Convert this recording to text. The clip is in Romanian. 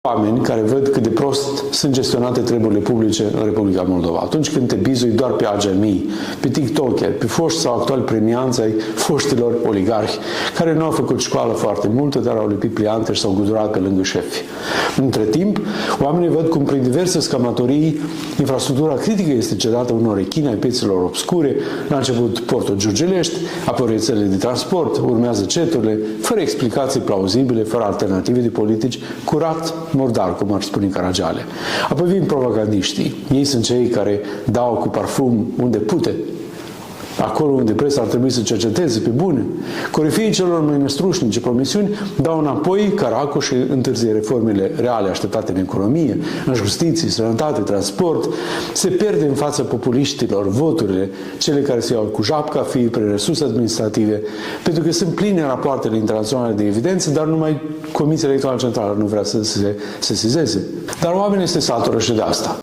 Oameni care văd cât de prost sunt gestionate treburile publice în Republica Moldova. Atunci când te bizui doar pe agemii, pe TikToker, pe foști sau actuali premianți ai foștilor oligarhi, care nu au făcut școală foarte multă, dar au lipit pliante și s-au gudurat pe lângă șefi. Între timp, oamenii văd cum prin diverse scamatorii infrastructura critică este cedată unor rechini ai piețelor obscure, la început portul Giurgilești, apoi rețelele de transport, urmează ceturile, fără explicații plauzibile, fără alternative de politici, curat, murdar, cum ar spune Caragiale. Apoi vin propagandiștii. Ei sunt cei care dau cu parfum unde pute, acolo unde presa ar trebui să cerceteze pe bune. Corifii celor mai năstrușnice promisiuni dau înapoi caracul și întârzie reformele reale așteptate în economie, în justiție, sănătate, transport. Se pierde în fața populiștilor voturile, cele care se iau cu japca, fie prin resurse administrative, pentru că sunt pline rapoartele internaționale de evidență, dar numai Comisia Electorală Centrală nu vrea să se sesizeze. Dar oamenii se satură și de asta.